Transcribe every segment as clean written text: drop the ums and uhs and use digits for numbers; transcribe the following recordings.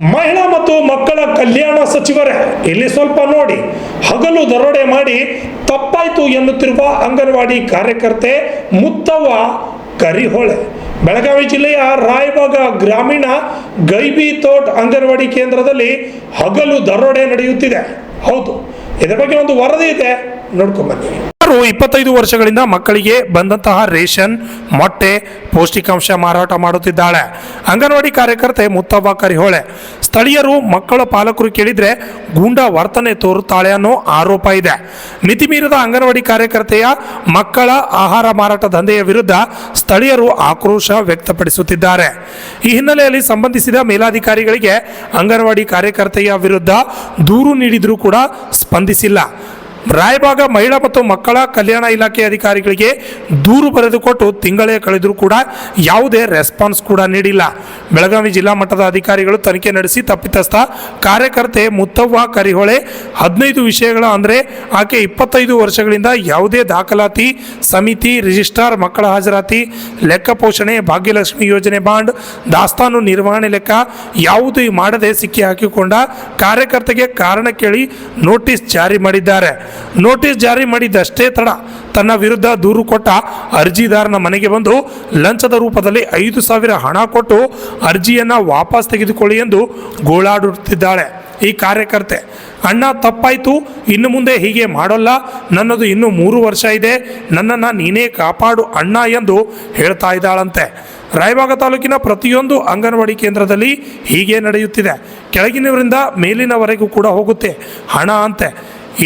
ಮಹಿಳಾ ಮತ್ತು ಮಕ್ಕಳ ಕಲ್ಯಾಣ ಸಚಿವರೇ ಇಲ್ಲಿ ಸ್ವಲ್ಪ ನೋಡಿ. ಹಗಲು ದರೋಡೆ ಮಾಡಿ ತಪ್ಪಾಯ್ತು ಎನ್ನುತ್ತಿರುವ ಅಂಗನವಾಡಿ ಕಾರ್ಯಕರ್ತೆ ಮುತ್ತವ್ವ ಕರಿಹೊಳೆ ಬೆಳಗಾವಿ ಜಿಲ್ಲೆಯ ರಾಯಬಾಗ ಗ್ರಾಮೀಣ ಗೈಬಿ ತೋಟ್ ಅಂಗನವಾಡಿ ಕೇಂದ್ರದಲ್ಲಿ ಹಗಲು ದರೋಡೆ ನಡೆಯುತ್ತಿದೆ. ಹೌದು, ಇದರ ಬಗ್ಗೆ ಒಂದು ವರದಿ ಇದೆ, ನೋಡ್ಕೊಂಡ್ಬನ್ನಿ. 25 ವರ್ಷಗಳಿಂದ ಮಕ್ಕಳಿಗೆ ಬಂದಂತಹ ರೇಷನ್, ಮೊಟ್ಟೆ, ಪೌಷ್ಟಿಕಾಂಶ ಮಾರಾಟ ಮಾಡುತ್ತಿದ್ದಾಳೆ ಅಂಗನವಾಡಿ ಕಾರ್ಯಕರ್ತೆ ಮುತ್ತವ್ವ ಕರಿಹೊಳೆ. ಸ್ಥಳೀಯರು ಮಕ್ಕಳ ಪಾಲಕರು ಕೇಳಿದ್ರೆ ಗೂಂಡಾ ವರ್ತನೆ ತೋರುತ್ತಾಳೆ ಅನ್ನೋ ಆರೋಪ ಇದೆ. ಮಿತಿ ಮೀರಿದ ಅಂಗನವಾಡಿ ಕಾರ್ಯಕರ್ತೆಯ ಮಕ್ಕಳ ಆಹಾರ ಮಾರಾಟ ದಂಧೆಯ ವಿರುದ್ಧ ಸ್ಥಳೀಯರು ಆಕ್ರೋಶ ವ್ಯಕ್ತಪಡಿಸುತ್ತಿದ್ದಾರೆ. ಈ ಹಿನ್ನೆಲೆಯಲ್ಲಿ ಸಂಬಂಧಿಸಿದ ಮೇಲಾಧಿಕಾರಿಗಳಿಗೆ ಅಂಗನವಾಡಿ ಕಾರ್ಯಕರ್ತೆಯ ವಿರುದ್ಧ ದೂರು ನೀಡಿದರೂ ಕೂಡ ಸ್ಪಂದಿಸಿಲ್ಲ. ರಾಯಬಾಗ ಮಹಿಳಾ ಮತ್ತು ಮಕ್ಕಳ ಕಲ್ಯಾಣ ಇಲಾಖೆ ಅಧಿಕಾರಿಗಳಿಗೆ ದೂರು ಬರೆದುಕೊಟ್ಟು ತಿಂಗಳೇ ಕಳೆದರೂ ಕೂಡ ಯಾವುದೇ ರೆಸ್ಪಾನ್ಸ್ ಕೂಡ ನೀಡಿಲ್ಲ. ಬೆಳಗಾವಿ ಜಿಲ್ಲಾ ಮಟ್ಟದ ಅಧಿಕಾರಿಗಳು ತನಿಖೆ ನಡೆಸಿ ತಪ್ಪಿತಸ್ಥ ಕಾರ್ಯಕರ್ತೆ ಮುತ್ತವ್ವ ಕರಿಹೊಳೆ 15 ವಿಷಯಗಳ ಅಂದರೆ ಆಕೆ 25 ವರ್ಷಗಳಿಂದ ಯಾವುದೇ ದಾಖಲಾತಿ, ಸಮಿತಿ, ರಿಜಿಸ್ಟ್ರಾರ್, ಮಕ್ಕಳ ಹಾಜರಾತಿ, ಲೆಕ್ಕ ಪೋಷಣೆ, ಭಾಗ್ಯಲಕ್ಷ್ಮಿ ಯೋಜನೆ ಬಾಂಡ್, ದಾಸ್ತಾನು ನಿರ್ವಹಣೆ ಲೆಕ್ಕ ಯಾವುದೂ ಮಾಡದೆ ಸಿಕ್ಕಿ ಹಾಕಿಕೊಂಡ ಕಾರ್ಯಕರ್ತೆಗೆ ಕಾರಣ ಕೇಳಿ ನೋಟಿಸ್ ಜಾರಿ ಮಾಡಿದ್ದಾರೆ. ನೋಟಿಸ್ ಜಾರಿ ಮಾಡಿದ್ದಷ್ಟೇ ತಡ ತನ್ನ ವಿರುದ್ಧ ದೂರು ಕೊಟ್ಟ ಅರ್ಜಿದಾರನ ಮನೆಗೆ ಬಂದು ಲಂಚದ ರೂಪದಲ್ಲಿ 5,000 ಹಣ ಕೊಟ್ಟು ಅರ್ಜಿಯನ್ನು ವಾಪಸ್ ತೆಗೆದುಕೊಳ್ಳಿ ಎಂದು ಗೋಳಾಡುತ್ತಿದ್ದಾಳೆ ಈ ಕಾರ್ಯಕರ್ತೆ. ಅಣ್ಣ ತಪ್ಪಾಯಿತು, ಇನ್ನು ಮುಂದೆ ಹೀಗೆ ಮಾಡೋಲ್ಲ, ನನ್ನದು ಇನ್ನೂ 3 ವರ್ಷ ಇದೆ, ನನ್ನನ್ನು ನೀನೇ ಕಾಪಾಡು ಅಣ್ಣ ಎಂದು ಹೇಳ್ತಾ ಇದ್ದಾಳಂತೆ. ರಾಯಬಾಗ ತಾಲೂಕಿನ ಪ್ರತಿಯೊಂದು ಅಂಗನವಾಡಿ ಕೇಂದ್ರದಲ್ಲಿ ಹೀಗೆ ನಡೆಯುತ್ತಿದೆ. ಕೆಳಗಿನವರಿಂದ ಮೇಲಿನವರೆಗೂ ಕೂಡ ಹೋಗುತ್ತೆ ಹಣ ಅಂತೆ.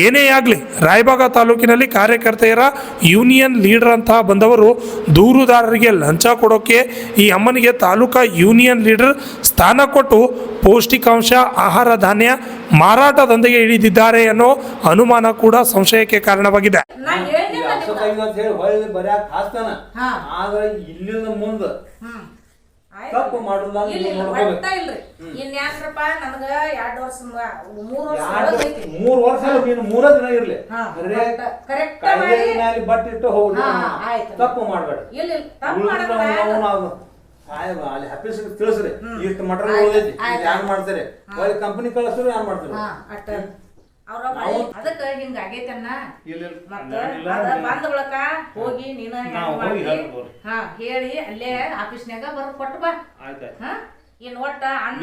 ಏನೇ ಆಗಲಿ, ರಾಯಬಾಗ ತಾಲೂಕಿನಲ್ಲಿ ಕಾರ್ಯಕರ್ತೆಯರ ಯೂನಿಯನ್ ಲೀಡರ್ ಅಂತ ಬಂದವರು ದೂರುದಾರರಿಗೆ ಲಂಚ ಕೊಡೋಕ್ಕೆ ಈ ಅಮ್ಮನಿಗೆ ತಾಲೂಕಾ ಯೂನಿಯನ್ ಲೀಡರ್ ಸ್ಥಾನ ಕೊಟ್ಟು ಪೌಷ್ಟಿಕಾಂಶ ಆಹಾರ ಧಾನ್ಯ ಮಾರಾಟ ದಂಧೆಗೆ ಇಳಿದಿದ್ದಾರೆ ಅನ್ನೋ ಅನುಮಾನ ಕೂಡ ಸಂಶಯಕ್ಕೆ ಕಾರಣವಾಗಿದೆ. ತಪ್ಪು ಮಾಡುಲ್ಲ ಇನ್ಯಾಕ್ರಪ್ಪ ನನಗ 2 ವರ್ಷ 3 ವರ್ಷ ನೀನು 3 ದಿನ ಇರ್ಲಿ ಕರೆಕ್ಟ್ ಮಾಡಿ ಬಟ್ ಇಟ್ಟು ಹೋಗಿ ತಪ್ಪು ಮಾಡಬೇಡ. ಅಲ್ಲಿ ಆಫೀಸ್ ತಿಳಿಸ್ರಿ ಇಷ್ಟು ಮಟರ್ ಉಳಿದೈತಿ ಯಾರು ಮಾಡ್ತಾರೆ, ಒಳ್ಳೆ ಕಂಪನಿ ಕಳಿಸ್ರು ಯಾರು ಮಾಡ್ತಾರೆ. ಅದಕ್ಕ ಹಿಂಗ ಆಗೈತನ್ನ ಬಂದ ಬಳಕ ಹೋಗಿ ನೀನ ಹೇಳಿ ಅಲ್ಲೇ ಆಫೀಸ್ನಾಗ ಬರ್ ಕೊಟ್ಟು ಬಾ. ಇನ್ ಒಟ್ಟ ಅಣ್ಣ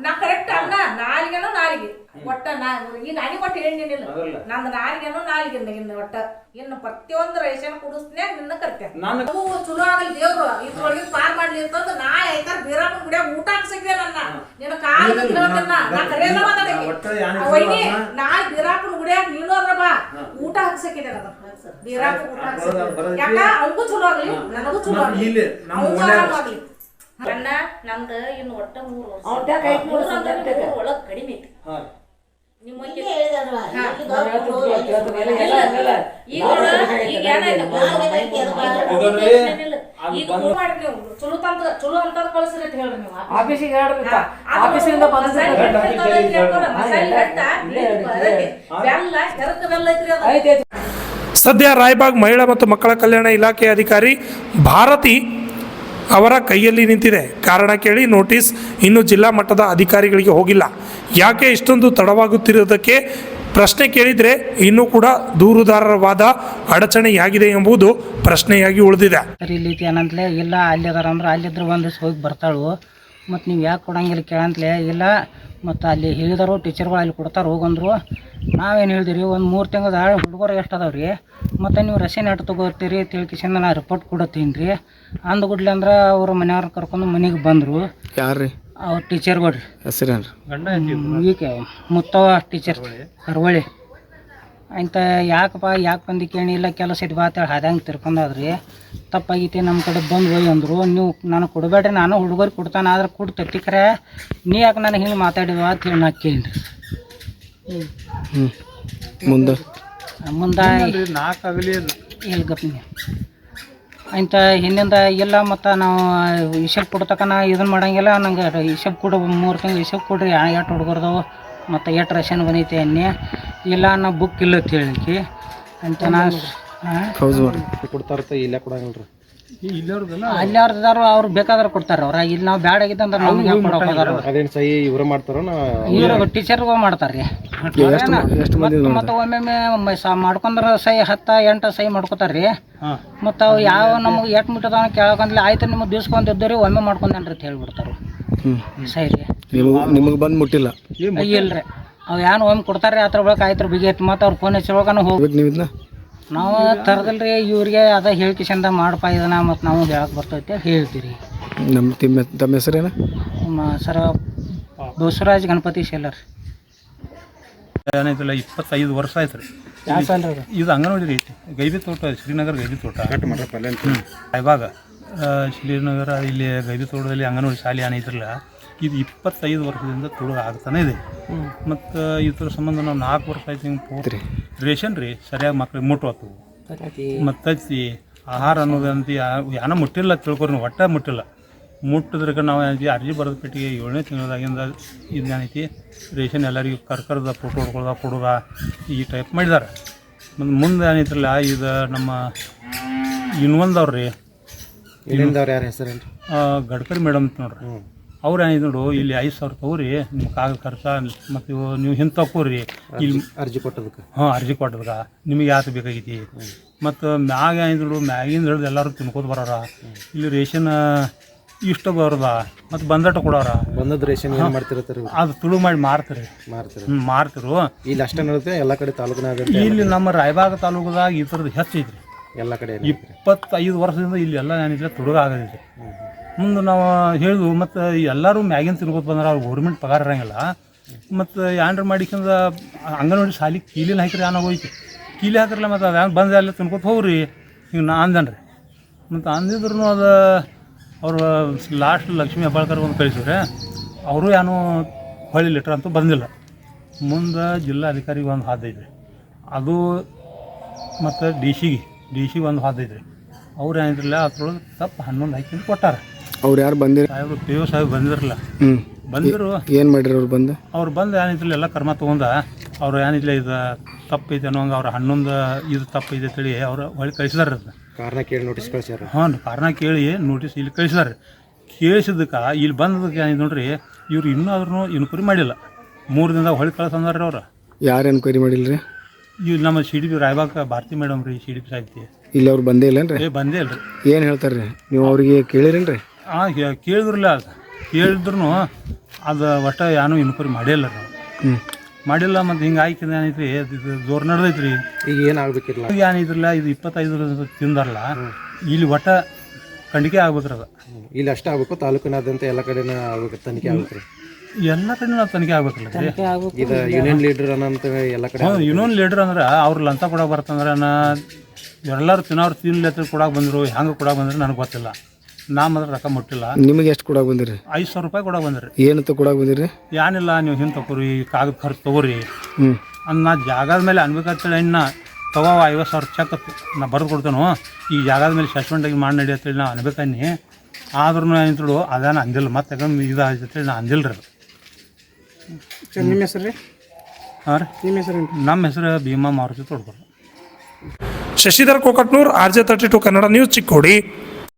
ನಾ ಕರೆಕ್ಟ್ ಅಣ್ಣ ನಾಲಿಗೆನೋ ನಾಲಿಗೆ ಒಟ್ಟ ಈಗ ನಾನಿ ಕೊಟ್ಟು ಹೇಳಿನಿಲ್ಲ, ನಂದು ನಾಲಿಗೆನೋ ನಾಲಿಗೆ ಇನ್ನು ಒಟ್ಟ ಇನ್ನು ಪ್ರತಿಯೊಂದು ರೇಷನ್ ಕುಡಿಸ್ನ್ಯಾಗ ನಿನ್ನ ಕರ್ತೇನೆ. ಚಲೋ ಆಗಲಿ ದೇವ್ರು ಇದ್ರೊಳಗೆ ಪಾರ್ ಮಾಡ್ಲಿ ಅಂತಂದು ನಾಳೆ ಆಯ್ತಾರ ಬೀರಪ್ಪನ ಗುಡಿಯಾಗ ಊಟ ಹಾಕ್ಸಿದ್ದೆ ನನ್ನ ನಿನ್ನ ಕಾಲಿಗೆ ಹೇಳ್ತೇನ. ನಾ ಕರೆಯಲ್ಲ ಮಾತಾಡಕ್ಕೆ ನಾಳೆ ಬೀರಪ್ಪನ ಗುಡಿಯಾಗ ನೀನು ಅದ್ರ ಬಾ ಊಟ ಹಾಕ್ಸಕ್ಕಿದೆ ನನ್ನ ಬೀರಪ್ಪ ಊಟ ಹಾಕ್ಸಿದ್ದೆ. ಯಾಕ ಅವಗೂ ಚಲೋ ಆಗ್ಲಿ ನನಗೂ ಚಲೋ ಆಗ್ಲಿ ಆಗ್ಲಿ. ಅಣ್ಣ ನಂದು ಇನ್ನು ಒಟ್ಟ 3 ವರ್ಷ ಒಳಗ್ ಕಡಿಮೆ ಐತಿ. ಚಲೋ ಅಂತ ಕಳ್ಸ್ರಿ ಅಂತ ಹೇಳ್ರಿ ನೀವು ಆಫೀಸಿಗೆ. ಸದ್ಯ ರಾಯಬಾಗ್ ಮಹಿಳಾ ಮತ್ತು ಮಕ್ಕಳ ಕಲ್ಯಾಣ ಇಲಾಖೆ ಅಧಿಕಾರಿ ಭಾರತಿ ಅವರ ಕೈಯಲ್ಲಿ ನಿಂತಿದೆ. ಕಾರಣ ಕೇಳಿ ನೋಟಿಸ್ ಇನ್ನು ಜಿಲ್ಲಾ ಮಟ್ಟದ ಅಧಿಕಾರಿಗಳಿಗೆ ಹೋಗಿಲ್ಲ. ಯಾಕೆ ಇಷ್ಟೊಂದು ತಡವಾಗುತ್ತಿರುವುದಕ್ಕೆ ಪ್ರಶ್ನೆ ಕೇಳಿದರೆ ಇನ್ನೂ ಕೂಡ ದೂರುದಾರರ ವಾದ ಅಡಚಣೆಯಾಗಿದೆ ಎಂಬುದು ಪ್ರಶ್ನೆಯಾಗಿ ಉಳಿದಿದೆ. ಇಲ್ಲಿ ಏನಂತಲೇ ಇಲ್ಲ, ಅಲ್ಲಿದಾರ ಅಂದ್ರೆ ಅಲ್ಲಿದ್ರೆ ಒಂದು ಹೋಗಿ ಬರ್ತಾಳು, ಮತ್ತು ನೀವು ಯಾಕೆ ಕೊಡಂಗಿಲ್ಲ ಕೇಳಂತಲೇ ಇಲ್ಲ, ಮತ್ತು ಅಲ್ಲಿ ಹೇಳಿದರು ಟೀಚರ್ಗಳು ಅಲ್ಲಿ ಕೊಡ್ತಾರೆ ಹೋಗಂದ್ರು. ನಾವೇನು ಹೇಳಿದಿರಿ, ಒಂದು 3 ತಿಂಗಳ ಹುಡುಗರು ಎಷ್ಟು ಅದಾವ ರೀ, ಮತ್ತು ನೀವು ರಸೀನ್ ಎಟ್ಟು ತೊಗೋತೀರಿ ತಿಳ್ಕಿಸಿಂದ ನಾ ರಿಪೋರ್ಟ್ ಕೊಡತ್ತೀನಿ ರೀ ಅಂದ್ಗುಡ್ಲಿ ಅಂದ್ರೆ ಅವ್ರ ಮನೆಯವ್ರನ್ನ ಕರ್ಕೊಂಡು ಮನೆಗೆ ಬಂದರು. ಯಾರು ರೀ ಅವ್ರ ಟೀಚರ್ಗಳು? ಹೆಸರೇನು? ಈಗ ಮುತ್ತವ್ವ ಟೀಚರ್ ಕರ್ವಳಿ ಅಂತ. ಯಾಕೆ ಬಂದು ಕೇಳಿಲ್ಲ, ಕೆಲಸ ಇದು ಬಾತೇಳಿ ಹಾದಂಗೆ ತಿರ್ಕೊಂಡಾದ್ರಿ, ತಪ್ಪಾಗೈತಿ ನಮ್ಮ ಕಡೆ ಬಂದು ಹೋಯ್ ಅಂದರು. ನೀವು ನನಗೆ ಕೊಡಬೇಡ್ರಿ, ನಾನು ಹುಡುಗರಿಗೆ ಕೊಡ್ತಾನೆ, ಆದ್ರೆ ಕೊಡ್ತೈತಿ ಖರೆ ನೀ ಯಾಕೆ ನನಗೆ ಹಿಂಗೆ ಮಾತಾಡಿದ್ವ ಅಂತ ಹೇಳಿ ನಾ ಕೇಳಿರಿ. ಮುಂದೆ ಹೇಳ್ಗಪ್ಪ ಅಂತ ಹಿಂದಿಂದ ಇಲ್ಲ, ಮತ್ತು ನಾವು ಹಿಸಬ್ ಕೊಡ್ತಕ್ಕ ನಾ ಇದನ್ನು ಮಾಡಂಗಿಲ್ಲ, ನಂಗೆ ಹಿಸಬ್ ಕೊಡು 3 ತಿಂಗಳು ಹಿಸಬ್ ಕೊಡ್ರಿ, ಎಷ್ಟು ಹುಡುಗರ್ದವು ಮತ್ತು ಎಷ್ಟು ರೇಷನ್ ಬಂದೈತೆ ಅನ್ನಿ. ಇಲ್ಲ ನಾ ಬುಕ್ ಇಲ್ಲ ಅಂತ ಹೇಳಿಕಿ ಅಂತ ನಾ ಕೊಡ್ತಾರ ಇಲ್ಲ ಕೊಡಂಗಿಲ್ಲ ರೀ. ಅಲ್ಲಿ ಅವ್ರದಾರು ಅವ್ರು ಬೇಕಾದ್ರೆ ಕೊಡ್ತಾರೆ ಅವ್ರ ಇಲ್ಲಿ ನಾವು ಬ್ಯಾಡ ಆಗಿದ್ದಂದ್ರೆ ನಮ್ಗೆ ಕೊಡೋಕೆ ಹೋದಾರ ಅದೇನು ಸಹಿ ಇವ್ರು ಮಾಡ್ತಾರೋ ಇವ್ರು ಟೀಚರ್ಗೂ ಮಾಡ್ತಾರೆ ಮತ್ತು ಒಮ್ಮೊಮ್ಮೆ ಮಾಡ್ಕೊಂಡ್ರೆ ಸಹಿ 10-8 ಸಹಿ ಮಾಡ್ಕೋತಾರ್ರಿ ಮತ್ತು ಅವು ಯಾವ ನಮಗೆ ಎಟ್ ಮುಟ್ಟದ ಕೇಳಕಂದ್ಲಿ ಆಯ್ತು ನಿಮಗೆ ದಿವ್ಸ್ಕೊಂಡಿದ್ದರಿ ಒಮ್ಮೆ ಮಾಡ್ಕೊಂಡೇನ್ರಿ ಅಂತ ಹೇಳ್ಬಿಡ್ತಾರೆ ಸಹಿ ರೀ ನಿಮಗೆ ಬಂದು ಮುಟ್ಟಿಲ್ಲ ಇಲ್ರಿ ಅವು ಏನು ಒಮ್ಮೆ ಕೊಡ್ತಾರೆ ಅದ್ರ ಬಳಿಕ ಆಯ್ತು ಬಿಗೈತಿ ಮತ್ತು ಅವ್ರು ಫೋನ್ ಹಚ್ಚಿರೋಕನ ಹೋಗ್ಬೇಕು ನೀವು ಇದನ್ನ ನಾವು ತರದಲ್ರಿ ಇವ್ರಿಗೆ ಅದ ಹೇಳ್ಕಿಸಿಂದ ಮಾಡಪ್ಪ ಇದನ್ನ ಮತ್ತು ನಾವು ಹೇಳಕ್ಕೆ ಬರ್ತೈತೆ ಹೇಳ್ತೀರಿ ತಮ್ಮ ಹೆಸರೇನ ಸರ ಬಸವರಾಜ್ ಗಣಪತಿ ಶೆಲ್ಲರ್ ಏನೈತಲ್ಲ 25 ವರ್ಷ ಆಯ್ತು ರೀ ಯಾವ ಸಾಲ ರೀ ಇದು ಅಂಗನವಾಡಿ ರೀ ಗೈಬಿ ತೋಟ ಶ್ರೀನಗರ ಗೈಬಿ ತೋಟ ಇವಾಗ ಶ್ರೀನಗರ ಇಲ್ಲಿ ಗೈಬಿ ತೋಟದಲ್ಲಿ ಅಂಗನವಾಡಿ ಶಾಲೆ ಏನೈತ್ರಲ್ಲ ಇದು 25 ವರ್ಷದಿಂದ ತುಳು ಆಗ್ತಾನೆ ಇದೆ ಮತ್ತು ಇದ್ರ ಸಂಬಂಧ ನಾವು 4 ವರ್ಷ ಆಯ್ತು ಹಿಂಗೆ ರೇಷನ್ ರೀ ಸರಿಯಾಗಿ ಮಕ್ಳಿಗೆ ಮುಟ್ಟುವತ್ತು ಮತ್ತು ತತ್ತಿ ಆಹಾರ ಅನ್ನೋದಂತ ಏನೋ ಮುಟ್ಟಿಲ್ಲ ತಿಳ್ಕೊರಿ ನೀವು ಒಟ್ಟೆ ಮುಟ್ಟಿಲ್ಲ ಮುಟ್ಟಿದ್ರಕ್ಕೆ ನಾವು ಏನೈತಿ ಅರ್ಜಿ ಬರೋದು ಪೆಟ್ಟಿಗೆ 7ನೇ ತಿಂಗಳದಾಗಿಂದ ಇದೇನೈತಿ ರೇಷನ್ ಎಲ್ಲರಿಗೂ ಕರ್ಕರ್ದ ಫೋಟೋ ಹೊಡ್ಕೊಳ್ದ ಕೊಡೋದ ಈ ಟೈಪ್ ಮಾಡಿದ್ದಾರೆ ಮತ್ತು ಮುಂದೆ ಏನೈತ್ರಲ್ಲ ಇದು ನಮ್ಮ ಇನ್ನೊಂದವ್ರಿ ಇಲ್ಲಿಂದವ್ರು ಯಾರ ಹೆಸರೇನು ಗಡ್ಕರಿ ಮೇಡಮ್ ಅಂತ ನೋಡ್ರಿ ಅವ್ರು ಏನಿದೆ ನೋಡು ಇಲ್ಲಿ 5,000 ತಗೋರಿ ನಿಮ್ಮ ಕಾಗದ ಖರ್ಚು ಮತ್ತು ಇವು ನೀವು ಹಿಂದೆ ತಗೋರಿ ಇಲ್ಲಿ ಅರ್ಜಿ ಕೊಟ್ಟದಕ್ಕೆ ಅರ್ಜಿ ಕೊಟ್ಟದಕ್ಕೆ ನಿಮಗೆ ಯಾಕೆ ಬೇಕಾಗೈತಿ ಮತ್ತು ಮ್ಯಾಗ ಏನಿದೆ ನೋಡು ಮ್ಯಾಗಿಂದ ಹಿಡಿದು ಎಲ್ಲರೂ ತಿನ್ಕೋತ ಬರೋರ ಇಲ್ಲಿ ರೇಷನ್ ಇಷ್ಟ ಬರೋದ ಮತ್ತು ಬಂದಟ ಕೊಡೋರ ಬಂದದ ರೇಷನ್ ಏನು ಮಾಡ್ತಿರ್ತಾರೆ ಅದು ತುಳು ಮಾಡಿ ಮಾರ್ತಾರೆ ಮಾರ್ತಿರು ಇಲ್ಲಿ ಅಷ್ಟೇ ನೋಡುತ್ತೆ ಎಲ್ಲ ಕಡೆ ತಾಲೂಕಿನಾಗ ಇಲ್ಲಿ ನಮ್ಮ ರಾಯಬಾಗ ತಾಲೂಕದಾಗ ಈ ಥರದ್ದು ಹೆಚ್ಚೈತ್ರಿ ಎಲ್ಲ ಕಡೆ 25 ವರ್ಷದಿಂದ ಇಲ್ಲಿ ಎಲ್ಲ ಏನಿಲ್ಲ ತುಡುಗ ಆಗೈತಿ ಮುಂದೆ ನಾವು ಹೇಳಿದ್ವು ಮತ್ತು ಎಲ್ಲರೂ ಮ್ಯಾಗಿನ ತಿನ್ಕೋತ ಬಂದ್ರೆ ಅವ್ರು ಗೌರ್ಮೆಂಟ್ ಪಗಾರ ಇರೋಂಗಿಲ್ಲ ಮತ್ತು ಏನ್ರ ಮಾಡಿಕೊಂಡ ಅಂಗನವಾಡಿ ಶಾಲೆ ಕೀಲಿನ ಹಾಕಿರಿ ಏನಾಗೋಯ್ತು ಕೀಲಿ ಹಾಕಿರಲ್ಲ ಮತ್ತು ಅದು ಬಂದು ಎಲ್ಲ ತಿನ್ಕೋತ ಹೋಗ್ರಿ ಹಿಂಗೆ ನಾ ಅಂದನ್ರಿ ಮತ್ತು ಅಂದಿದ್ರು ಅದು ಅವರು ಲಾಸ್ಟ್ ಲಕ್ಷ್ಮೀ ಹೆಬ್ಬಾಳ್ಕರ್ ಒಂದು ಕಳಿಸಿದ್ರೆ ಅವರು ಏನೋ ಹೊಳ್ಳಿ ಲೆಟ್ರ್ ಅಂತೂ ಬಂದಿಲ್ಲ ಮುಂದೆ ಜಿಲ್ಲಾಧಿಕಾರಿಗೆ ಒಂದು ಹಾದೈತ್ರಿ ಅದು ಮತ್ತು ಡಿ ಸಿಗೆ ಒಂದು ಹಾದೈತ್ರಿ ಅವ್ರು ಏನಿದ್ರಲ್ಲ ಅದ್ರೊಳಗೆ ತಪ್ಪು 11 ಹಾಕಿ ಕೊಟ್ಟಾರ ಅವ್ರು ಯಾರು ಬಂದಿರಿ ಸಾಹೇಬ್ರು ಪಿ ಒ ಸಾಹೇಬ್ ಬಂದಿರಲ್ಲ ಬಂದಿರು ಏನು ಮಾಡಿರಿ ಅವ್ರು ಬಂದು ಏನಿದ್ರಲ್ಲ ಎಲ್ಲ ಕರ್ಮ ತೊಗೊಂಡ ಅವ್ರು ಏನಿಲ್ಲ ಇದು ತಪ್ಪೈತೆ ಅನ್ನೋಂಗೆ ಅವ್ರ 11 ಇದು ತಪ್ಪೈತೆ ಅಂತೇಳಿ ಅವ್ರು ಹೊಳ್ಳಿ ಕಳಿಸಿದಾರೆ ಅದನ್ನ ಕಾರಣ ಕೇಳಿ ನೋಟಿಸ್ ಕಳಿಸ್ಯಾರ ಕಾರಣ ಕೇಳಿ ನೋಟಿಸ್ ಇಲ್ಲಿ ಕಳಿಸಿದಾರೆ ಕೇಳಿಸಿದ್ದಕ್ಕೆ ಇಲ್ಲಿ ಬಂದದಕ್ಕೆ ಏನಿದೆ ನೋಡ್ರಿ ಇವ್ರು ಇನ್ನೂ ಆದ್ರೂ ಇನ್ಕ್ವೈರಿ ಮಾಡಿಲ್ಲ 3 ದಿನದಾಗ ಹೊಳ್ಳಿ ಕಳ್ಸಂದಾರ ಅವ್ರು ಯಾರು ಎನ್ಕ್ವೈರಿ ಮಾಡಿಲ್ಲ ರೀ ಇವ್ ನಮ್ಮ CDP ರಾಯಬಾಗ ಭಾರತಿ ಮೇಡಮ್ ರೀ CDP ಸಾಹಿತ್ಯ ಇಲ್ಲಿ ಅವ್ರು ಬಂದೇ ಇಲ್ಲೇನ್ರಿ ಬಂದೇ ಇಲ್ರಿ ಏನು ಹೇಳ್ತಾರೆ ರೀ ನೀವು ಅವ್ರಿಗೆ ಕೇಳಿರೇನ್ರಿ ಕೇಳಿದ್ರಲ್ಲ ಕೇಳಿದ್ರು ಅದು ಒಟ್ಟ ಏನೂ ಇನ್ಕ್ವೈರಿ ಮಾಡಿಲ್ಲ ನಾವು ಮಾಡಿಲ್ಲ ಮತ್ತು ಹಿಂಗೆ ಆಯ್ಕೆ ಏನೈತ್ರಿ ಇದು ಜೋರು ನಡೆದೈತ್ರಿ ಈಗ ಏನು ಆಗ್ಬೇಕಿಲ್ಲ ಈಗ ಏನಿದ್ರಲ್ಲ ಇದು 25 ತಿಂದಾರಲ್ಲ ಇಲ್ಲಿ ಒಟ್ಟ ಖಂಡಿಕೆ ಆಗ್ಬೇಕ್ರಿ ಅದು ಇಲ್ಲಿ ಅಷ್ಟೇ ಆಗ್ಬೇಕು ತಾಲೂಕಿನಾದ್ಯಂತ ಎಲ್ಲ ಕಡೆನ ಆಗ್ಬೇಕು ತನಿಖೆ ಆಗ್ಬೇಕು ಎಲ್ಲ ಕಡೆ ನಾವು ತನಿಖೆ ಆಗ್ಬೇಕಲ್ಲ ರೀ ಇದು ಯೂನಿಯನ್ ಲೀಡರ್ ಅನ್ನಂತ ಎಲ್ಲ ಕಡೆ ಯೂನಿಯನ್ ಲೀಡರ್ ಅಂದ್ರೆ ಅವ್ರು ಲಂಚ ಕೊಡೋಕೆ ಬರ್ತಂದ್ರೆ ಎಲ್ಲರೂ ತಿನ್ನೋರು ತಿನ್ಲತ್ರ ಕೊಡಕ್ಕೆ ಬಂದರು ಹೆಂಗೆ ಕೊಡಕ್ಕೆ ಬಂದ್ರೆ ನನಗೆ ಗೊತ್ತಿಲ್ಲ ನಾ ಮಾತ್ರ ರೊಕ್ಕ ಮುಟ್ಟಿಲ್ಲ ನಿಮಗೆ ಎಷ್ಟು ಕೊಡಕ್ಕೆ ಬಂದಿರಿ 5,000 ರೂಪಾಯಿ ಕೊಡಕ್ಕೆ ಬಂದ್ರಿ ಏನಂತ ಕೊಡಕ್ಕೆ ಬಂದಿರಿ ಏನಿಲ್ಲ ನೀವು ಹಿಂಗೆ ತಗೋರಿ ಕಾಗದ ಖರ್ಚು ತಗೋರಿ ನಾ ಜಾಗದ ಮೇಲೆ ಅನ್ಬೇಕಂತೇಳಿ ಇನ್ನು ತಗೋ 50,000 ಚೆಕ್ ನಾ ಬರೆದು ಕೊಡ್ತೇನೋ ಈ ಜಾಗದ ಮೇಲೆ ಸಸ್ಪೆಂಡಾಗಿ ಮಾಡಿ ನಡಿ ಅಂತೇಳಿ ನಾ ಅನ್ಬೇಕನ್ನಿ ಆದ್ರೂ ಏನಿದ್ರು ಅದೇನು ಅಂದಿಲ್ಲ ಮತ್ತೆ ಯಾಕಂದ್ರೆ ಇದಾಯ್ತೇಳಿ ನಾ ಅಂದಿಲ್ಲ ರೀ ನಿಮ್ಮ ಹೆಸರು ರೀ ಹಾಂ ರೀ ನಿಮ್ಮ ಹೆಸರು ನಮ್ಮ ಹೆಸರು ಭೀಮಾ ಮಾರುತಿ ತೊಡ್ಕೊರು ಶಶಿಧರ್ ಕೋಕಟ್ನೂರ್ RJ32 ಕನ್ನಡ ನ್ಯೂಸ್ ಚಿಕ್ಕೋಡಿ.